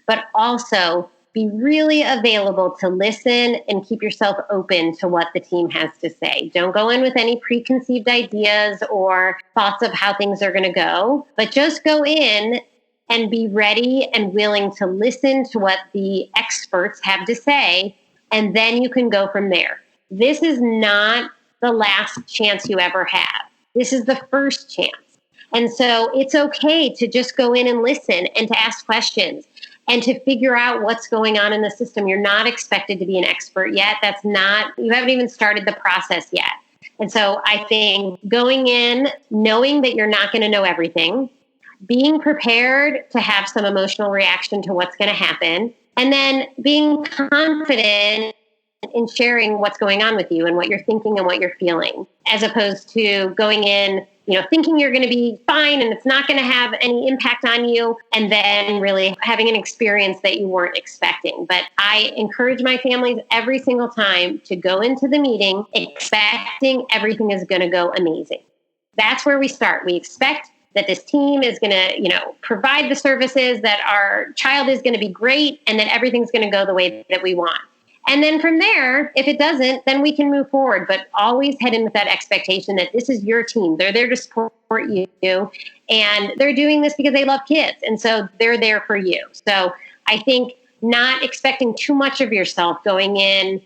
but also be really available to listen and keep yourself open to what the team has to say. Don't go in with any preconceived ideas or thoughts of how things are going to go, but just go in and be ready and willing to listen to what the experts have to say, and then you can go from there. This is not the last chance you ever have. This is the first chance. And so it's okay to just go in and listen and to ask questions and to figure out what's going on in the system. You're not expected to be an expert yet. You haven't even started the process yet. And so I think going in, knowing that you're not going to know everything, being prepared to have some emotional reaction to what's going to happen, and then being confident in sharing what's going on with you and what you're thinking and what you're feeling, as opposed to going in, thinking you're going to be fine and it's not going to have any impact on you, and then really having an experience that you weren't expecting. But I encourage my families every single time to go into the meeting expecting everything is going to go amazing. That's where we start. We expect that this team is going to, provide the services, that our child is going to be great, and that everything's going to go the way that we want. And then from there, if it doesn't, then we can move forward. But always head in with that expectation that this is your team. They're there to support you. And they're doing this because they love kids. And so they're there for you. So I think not expecting too much of yourself going in.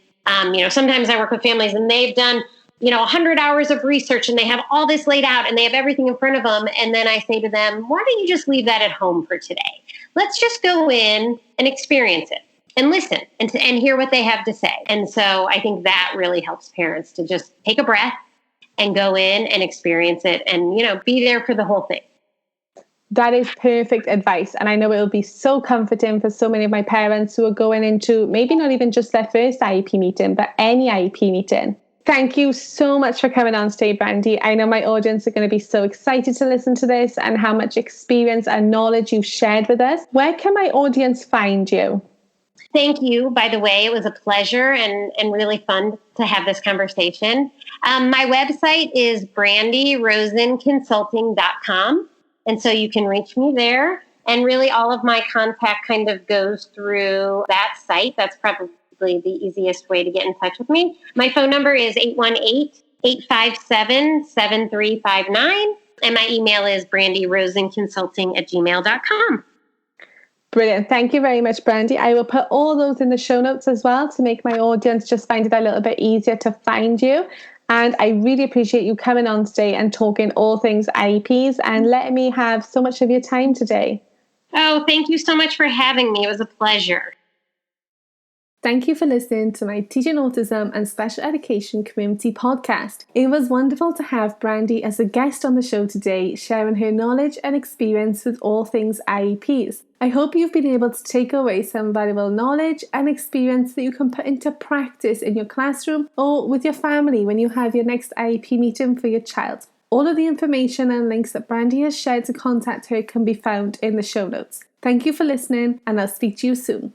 Sometimes I work with families and they've done 100 hours of research and they have all this laid out and they have everything in front of them. And then I say to them, why don't you just leave that at home for today? Let's just go in and experience it and listen and hear what they have to say. And so I think that really helps parents to just take a breath and go in and experience it and, be there for the whole thing. That is perfect advice. And I know it will be so comforting for so many of my parents who are going into maybe not even just their first IEP meeting, but any IEP meeting. Thank you so much for coming on today, Brandie. I know my audience are going to be so excited to listen to this and how much experience and knowledge you've shared with us. Where can my audience find you? Thank you. By the way, it was a pleasure and really fun to have this conversation. My website is brandierosenconsulting.com. And so you can reach me there. And really all of my contact kind of goes through that site. That's probably the easiest way to get in touch with me. My phone number is 818-857-7359. And my email is brandierosenconsulting@gmail.com. Brilliant. Thank you very much, Brandie. I will put all those in the show notes as well to make my audience just find it a little bit easier to find you. And I really appreciate you coming on today and talking all things IEPs and letting me have so much of your time today. Oh, thank you so much for having me. It was a pleasure. Thank you for listening to my Teaching Autism and Special Education Community podcast. It was wonderful to have Brandie as a guest on the show today, sharing her knowledge and experience with all things IEPs. I hope you've been able to take away some valuable knowledge and experience that you can put into practice in your classroom or with your family when you have your next IEP meeting for your child. All of the information and links that Brandie has shared to contact her can be found in the show notes. Thank you for listening, and I'll speak to you soon.